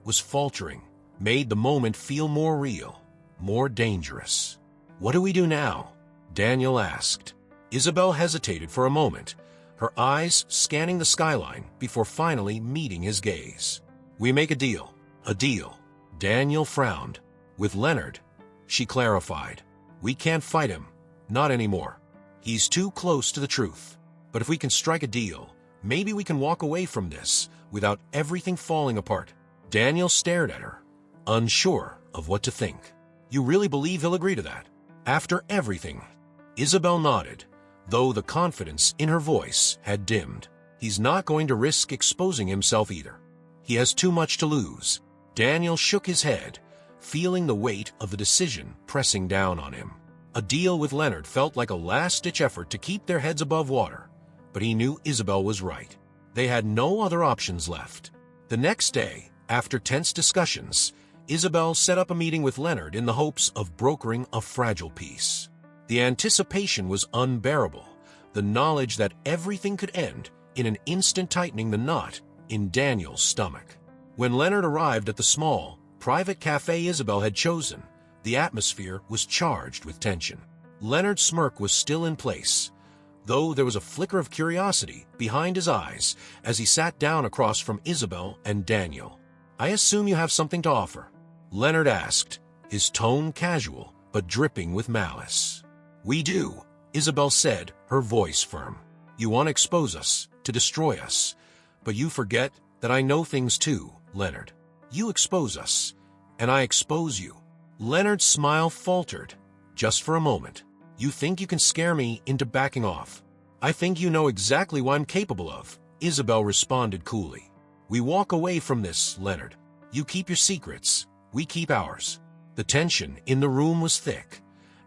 was faltering made the moment feel more real, more dangerous. "What do we do now?" Daniel asked. Isabel hesitated for a moment, her eyes scanning the skyline before finally meeting his gaze. "We make a deal." "A deal?" Daniel frowned. "With Leonard," she clarified. "We can't fight him. Not anymore. He's too close to the truth. But if we can strike a deal, maybe we can walk away from this without everything falling apart." Daniel stared at her, unsure of what to think. "You really believe he'll agree to that? After everything?" Isabel nodded, though the confidence in her voice had dimmed. "He's not going to risk exposing himself either. He has too much to lose." Daniel shook his head, feeling the weight of the decision pressing down on him. A deal with Leonard felt like a last-ditch effort to keep their heads above water, but he knew Isabel was right. They had no other options left. The next day, after tense discussions, Isabel set up a meeting with Leonard in the hopes of brokering a fragile peace. The anticipation was unbearable, the knowledge that everything could end in an instant tightening the knot in Daniel's stomach. When Leonard arrived at the small, private cafe Isabel had chosen, the atmosphere was charged with tension. Leonard's smirk was still in place, though there was a flicker of curiosity behind his eyes as he sat down across from Isabel and Daniel. "I assume you have something to offer?" Leonard asked, his tone casual but dripping with malice. "We do," Isabel said, her voice firm. "You want to expose us, to destroy us. But you forget that I know things too, Leonard. You expose us, and I expose you." Leonard's smile faltered, just for a moment. "You think you can scare me into backing off?" "I think you know exactly what I'm capable of," Isabel responded coolly. "We walk away from this, Leonard. You keep your secrets, we keep ours." The tension in the room was thick,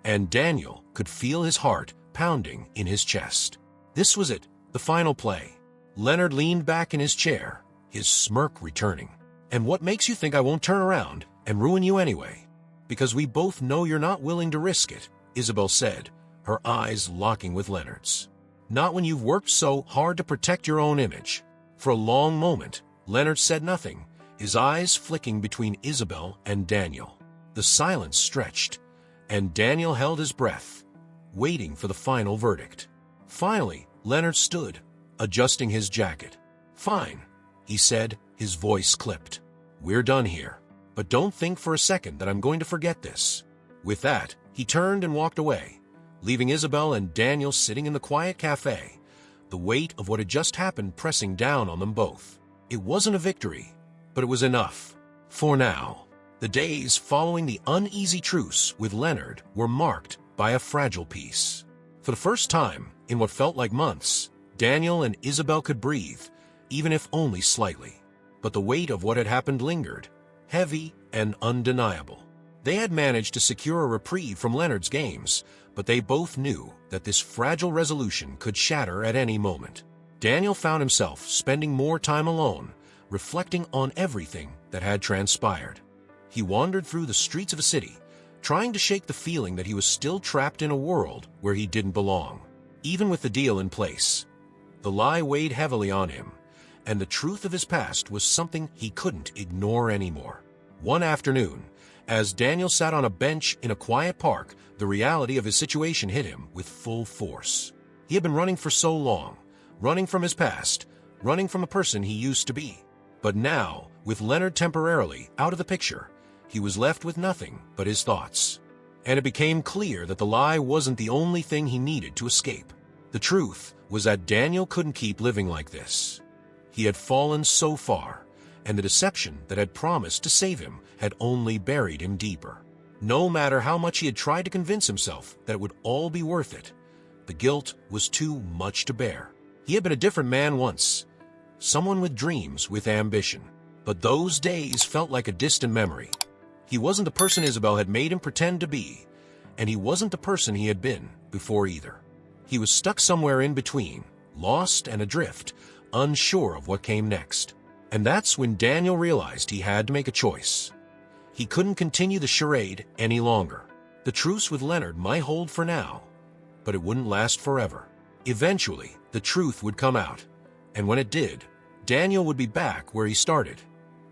and Daniel could feel his heart pounding in his chest. This was it, The final play. Leonard leaned back in his chair, his smirk returning. "And what makes you think I won't turn around and ruin you anyway?" "Because we both know you're not willing to risk it," Isabel said, her eyes locking with Leonard's. "Not when you've worked so hard to protect your own image." For a long moment, Leonard said nothing, his eyes flicking between Isabel and Daniel. The silence stretched, and Daniel held his breath, waiting for the final verdict. Finally, Leonard stood, adjusting his jacket. "Fine," he said, his voice clipped. "We're done here. But don't think for a second that I'm going to forget this." With that, he turned and walked away, leaving Isabel and Daniel sitting in the quiet cafe, the weight of what had just happened pressing down on them both. It wasn't a victory, but it was enough. For now. The days following the uneasy truce with Leonard were marked by a fragile peace. For the first time, in what felt like months, Daniel and Isabel could breathe, even if only slightly. But the weight of what had happened lingered, heavy and undeniable. They had managed to secure a reprieve from Leonard's games, but they both knew that this fragile resolution could shatter at any moment. Daniel found himself spending more time alone, reflecting on everything that had transpired. He wandered through the streets of a city, trying to shake the feeling that he was still trapped in a world where he didn't belong. Even with the deal in place, the lie weighed heavily on him, and the truth of his past was something he couldn't ignore anymore. One afternoon, as Daniel sat on a bench in a quiet park, the reality of his situation hit him with full force. He had been running for so long, running from his past, running from a person he used to be. But now, with Leonard temporarily out of the picture, he was left with nothing but his thoughts. And it became clear that the lie wasn't the only thing he needed to escape. The truth was that Daniel couldn't keep living like this. He had fallen so far, and the deception that had promised to save him had only buried him deeper. No matter how much he had tried to convince himself that it would all be worth it, the guilt was too much to bear. He had been a different man once, someone with dreams, with ambition. But those days felt like a distant memory. He wasn't the person Isabel had made him pretend to be, and he wasn't the person he had been before either. He was stuck somewhere in between, lost and adrift, unsure of what came next. And that's when Daniel realized he had to make a choice. He couldn't continue the charade any longer. The truce with Leonard might hold for now, but it wouldn't last forever. Eventually, the truth would come out, and when it did, Daniel would be back where he started,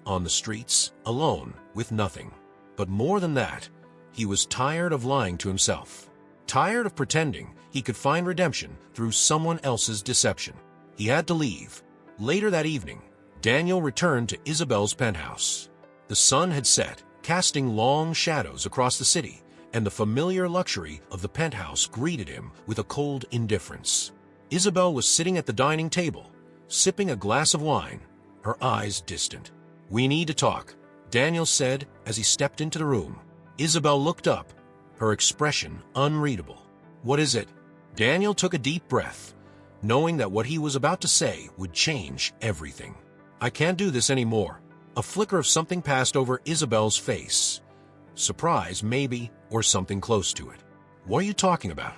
on the streets, alone, with nothing. But more than that, he was tired of lying to himself, tired of pretending he could find redemption through someone else's deception. He had to leave. Later that evening, Daniel returned to Isabel's penthouse. The sun had set, casting long shadows across the city, and the familiar luxury of the penthouse greeted him with a cold indifference. Isabel was sitting at the dining table, sipping a glass of wine, her eyes distant. "We need to talk," Daniel said as he stepped into the room. Isabel looked up, her expression unreadable. "What is it?" Daniel took a deep breath, knowing that what he was about to say would change everything. "I can't do this anymore." A flicker of something passed over Isabel's face. Surprise, maybe, or something close to it. "What are you talking about?"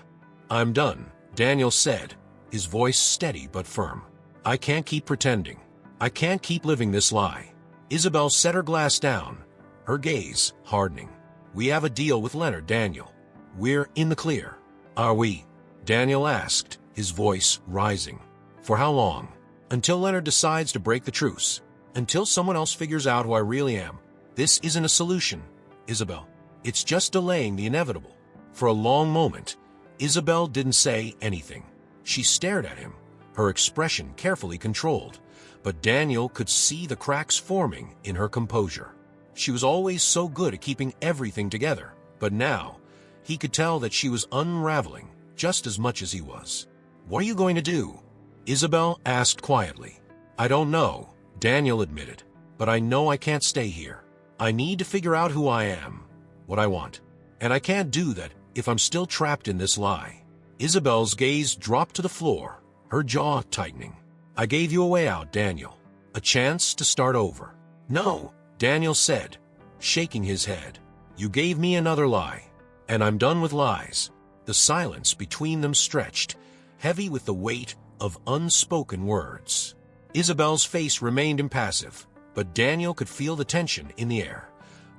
"I'm done," Daniel said, his voice steady but firm. "I can't keep pretending. I can't keep living this lie." Isabel set her glass down, her gaze hardening. "We have a deal with Leonard, Daniel. We're in the clear." "Are we?" Daniel asked, his voice rising. "For how long?" "Until Leonard decides to break the truce. Until someone else figures out who I really am. This isn't a solution, Isabel. It's just delaying the inevitable." For a long moment, Isabel didn't say anything. She stared at him, her expression carefully controlled, but Daniel could see the cracks forming in her composure. She was always so good at keeping everything together, but now he could tell that she was unraveling just as much as he was. "What are you going to do?" Isabel asked quietly. "I don't know," Daniel admitted, "but I know I can't stay here. I need to figure out who I am, what I want, and I can't do that if I'm still trapped in this lie." Isabel's gaze dropped to the floor, her jaw tightening. "I gave you a way out, Daniel. A chance to start over." "No," Daniel said, shaking his head. "You gave me another lie, and I'm done with lies." The silence between them stretched, heavy with the weight of unspoken words. Isabel's face remained impassive, but Daniel could feel the tension in the air,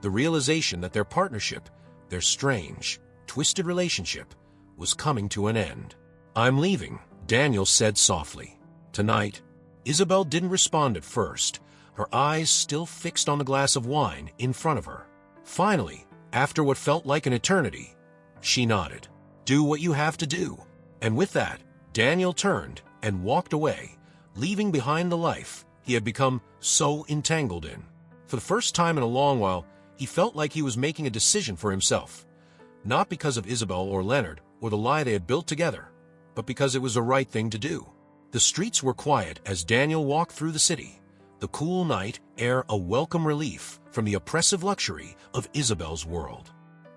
the realization that their partnership, their strange, twisted relationship, was coming to an end. "I'm leaving," Daniel said softly. "Tonight." Isabel didn't respond at first, her eyes still fixed on the glass of wine in front of her. Finally, after what felt like an eternity, she nodded. "Do what you have to do." And with that, Daniel turned and walked away, leaving behind the life he had become so entangled in. For the first time in a long while, he felt like he was making a decision for himself, not because of Isabel or Leonard or the lie they had built together, but because it was the right thing to do. The streets were quiet as Daniel walked through the city, the cool night air a welcome relief from the oppressive luxury of Isabel's world.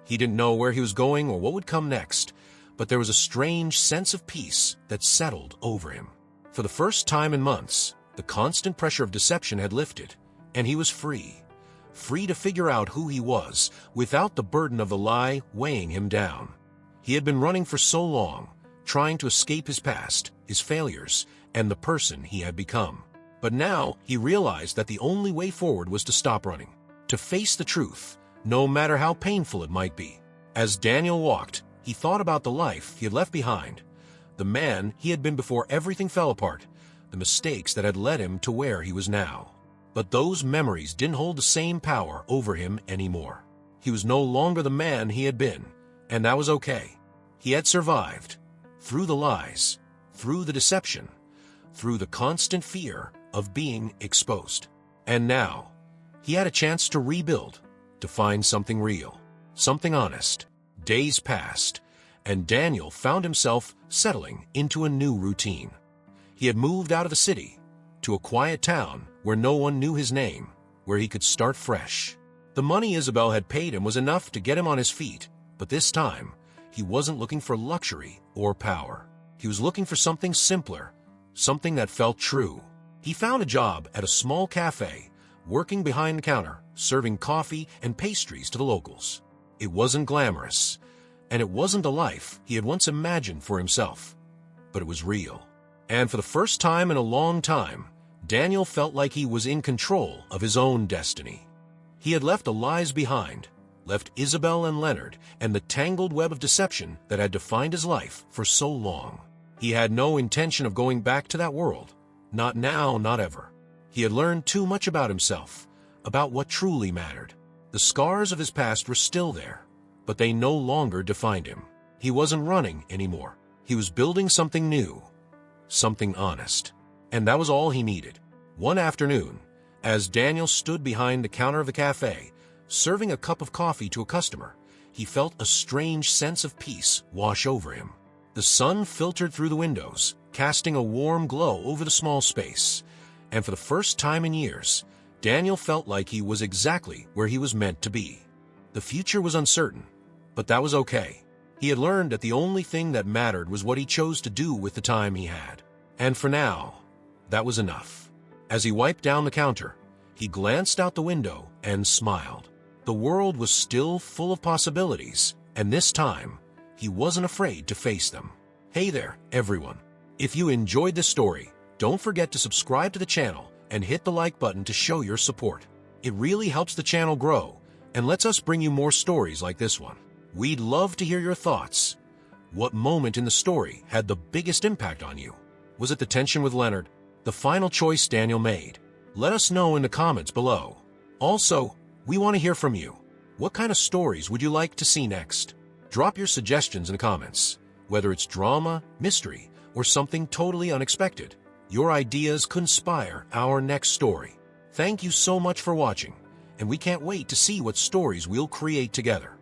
He didn't know where he was going or what would come next, but there was a strange sense of peace that settled over him. For the first time in months, the constant pressure of deception had lifted, and he was free. Free to figure out who he was without the burden of the lie weighing him down. He had been running for so long, trying to escape his past, his failures, and the person he had become. But now he realized that the only way forward was to stop running, to face the truth, no matter how painful it might be. As Daniel walked, he thought about the life he had left behind, the man he had been before everything fell apart, the mistakes that had led him to where he was now. But those memories didn't hold the same power over him anymore. He was no longer the man he had been, and that was okay. He had survived. Through the lies, through the deception, through the constant fear of being exposed. And now, he had a chance to rebuild, to find something real, something honest. Days passed, and Daniel found himself settling into a new routine. He had moved out of the city, to a quiet town where no one knew his name, where he could start fresh. The money Isabel had paid him was enough to get him on his feet, but this time, he wasn't looking for luxury or power. He was looking for something simpler, something that felt true. He found a job at a small cafe, working behind the counter, serving coffee and pastries to the locals. It wasn't glamorous, and it wasn't the life he had once imagined for himself, but it was real. And for the first time in a long time, Daniel felt like he was in control of his own destiny. He had left the lies behind, left Isabel and Leonard and the tangled web of deception that had defined his life for so long. He had no intention of going back to that world. Not now, not ever. He had learned too much about himself, about what truly mattered. The scars of his past were still there, but they no longer defined him. He wasn't running anymore. He was building something new, something honest. And that was all he needed. One afternoon, as Daniel stood behind the counter of the cafe, serving a cup of coffee to a customer, he felt a strange sense of peace wash over him. The sun filtered through the windows, casting a warm glow over the small space. And for the first time in years, Daniel felt like he was exactly where he was meant to be. The future was uncertain, but that was okay. He had learned that the only thing that mattered was what he chose to do with the time he had. And for now, that was enough. As he wiped down the counter, he glanced out the window and smiled. The world was still full of possibilities, and this time, he wasn't afraid to face them. Hey there, everyone. If you enjoyed this story, don't forget to subscribe to the channel and hit the like button to show your support. It really helps the channel grow and lets us bring you more stories like this one. We'd love to hear your thoughts. What moment in the story had the biggest impact on you? Was it the tension with Leonard? The final choice Daniel made? Let us know in the comments below. Also, we want to hear from you. What kind of stories would you like to see next? Drop your suggestions in the comments. Whether it's drama, mystery, or something totally unexpected, your ideas could inspire our next story. Thank you so much for watching, and we can't wait to see what stories we'll create together.